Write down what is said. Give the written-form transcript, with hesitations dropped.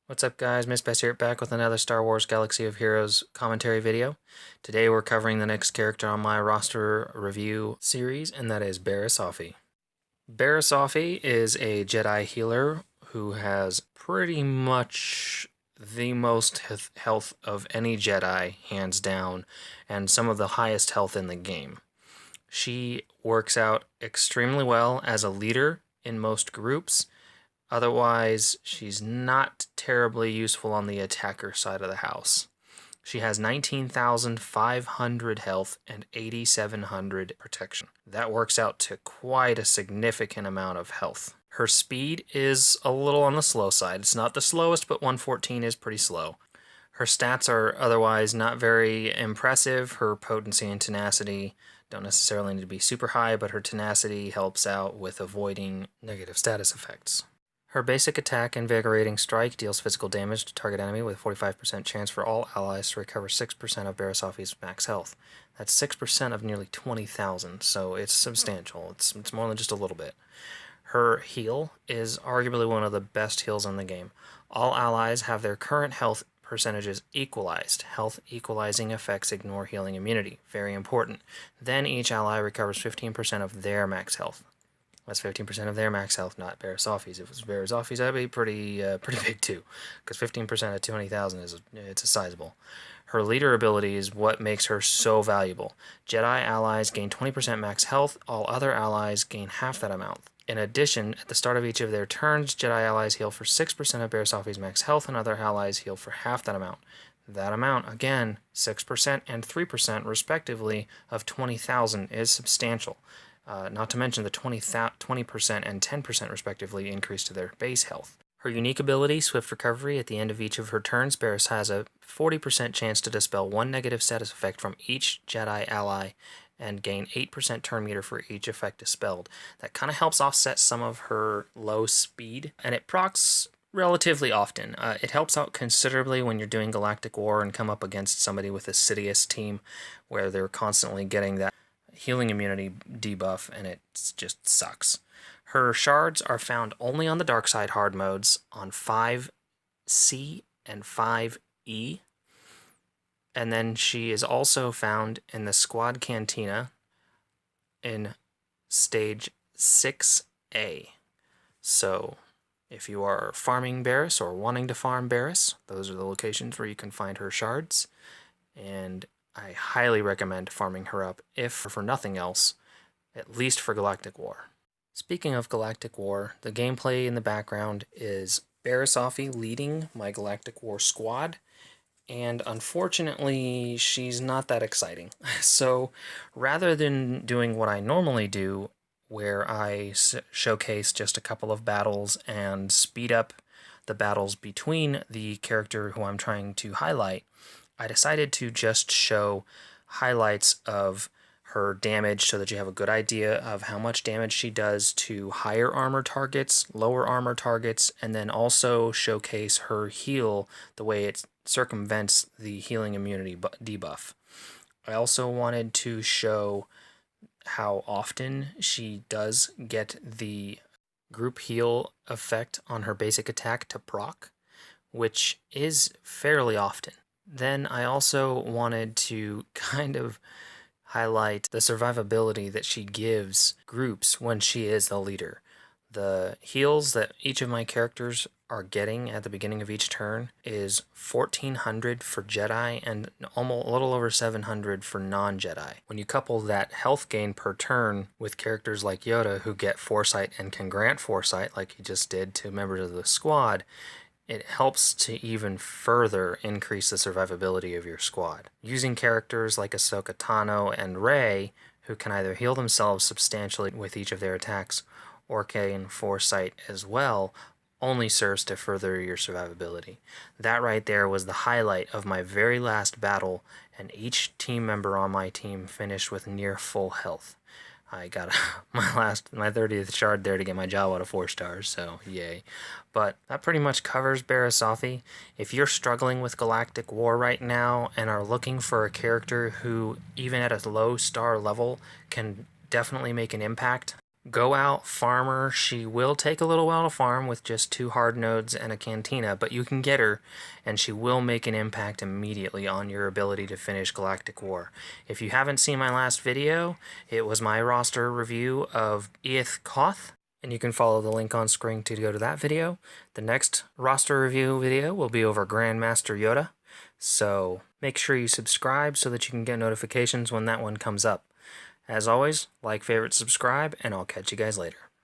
What's up guys, Miss Bess here, back with another Star Wars Galaxy of Heroes commentary video. Today we're covering the next character on my roster review series, and that is Barriss Offee. Barriss Offee is a Jedi healer who has pretty much the most health of any Jedi, hands down, and some of the highest health in the game. She works out extremely well as a leader in most groups. Otherwise, she's not terribly useful on the attacker side of the house. She has 19,500 health and 8,700 protection. That works out to quite a significant amount of health. Her speed is a little on the slow side. It's not the slowest, but 114 is pretty slow. Her stats are otherwise not very impressive. Her potency and tenacity don't necessarily need to be super high, but her tenacity helps out with avoiding negative status effects. Her basic attack, Invigorating Strike, deals physical damage to target enemy with a 45% chance for all allies to recover 6% of Barriss Offee's max health. That's 6% of nearly 20,000, so it's substantial. It's more than just a little bit. Her heal is arguably one of the best heals in the game. All allies have their current health percentages equalized. Health equalizing effects ignore healing immunity. Very important. Then each ally recovers 15% of their max health. That's 15% of their max health, not Barriss Offee's. If it was Barriss Offee's, that'd be pretty big too, because 15% of 20,000 it's a sizable. Her leader ability is what makes her so valuable. Jedi allies gain 20% max health. All other allies gain half that amount. In addition, at the start of each of their turns, Jedi allies heal for 6% of Barriss Offee's max health, and other allies heal for half that amount. That amount, again, 6% and 3% respectively of 20,000 is substantial. Not to mention the 20% and 10% respectively increase to their base health. Her unique ability, Swift Recovery, at the end of each of her turns, Barriss has a 40% chance to dispel one negative status effect from each Jedi ally and gain 8% turn meter for each effect dispelled. That kind of helps offset some of her low speed, and it procs relatively often. It helps out considerably when you're doing Galactic War and come up against somebody with a Sidious team where they're constantly getting that healing immunity debuff, and it just sucks. Her shards are found only on the dark side hard modes on 5C and 5E, and then she is also found in the squad cantina in stage 6A. So if you are farming Barriss or wanting to farm Barriss, those are the locations where you can find her shards, and I highly recommend farming her up, if for nothing else, at least for Galactic War. Speaking of Galactic War, the gameplay in the background is Barriss Offee leading my Galactic War squad, and unfortunately, she's not that exciting. So rather than doing what I normally do, where I showcase just a couple of battles and speed up the battles between the character who I'm trying to highlight, I decided to just show highlights of her damage so that you have a good idea of how much damage she does to higher armor targets, lower armor targets, and then also showcase her heal, the way it circumvents the healing immunity debuff. I also wanted to show how often she does get the group heal effect on her basic attack to proc, which is fairly often. Then I also wanted to kind of highlight the survivability that she gives groups when she is the leader. The heals that each of my characters are getting at the beginning of each turn is 1,400 for Jedi and almost a little over 700 for non-Jedi. When you couple that health gain per turn with characters like Yoda, who get Foresight and can grant Foresight like he just did to members of the squad, it helps to even further increase the survivability of your squad. Using characters like Ahsoka Tano and Rey, who can either heal themselves substantially with each of their attacks or gain Foresight as well, only serves to further your survivability. That right there was the highlight of my very last battle, and each team member on my team finished with near full health. I got my 30th shard there to get my Jawa to 4 stars, so yay. But that pretty much covers Barriss Offee. If you're struggling with Galactic War right now and are looking for a character who, even at a low star level, can definitely make an impact, Go out, farmer. She will take a little while to farm with just 2 hard nodes and a cantina, but you can get her, and she will make an impact immediately on your ability to finish Galactic War. If you haven't seen my last video, it was my roster review of Eith Koth, and you can follow the link on screen to go to that video. The next roster review video will be over Grandmaster Yoda, so make sure you subscribe so that you can get notifications when that one comes up. As always, like, favorite, subscribe, and I'll catch you guys later.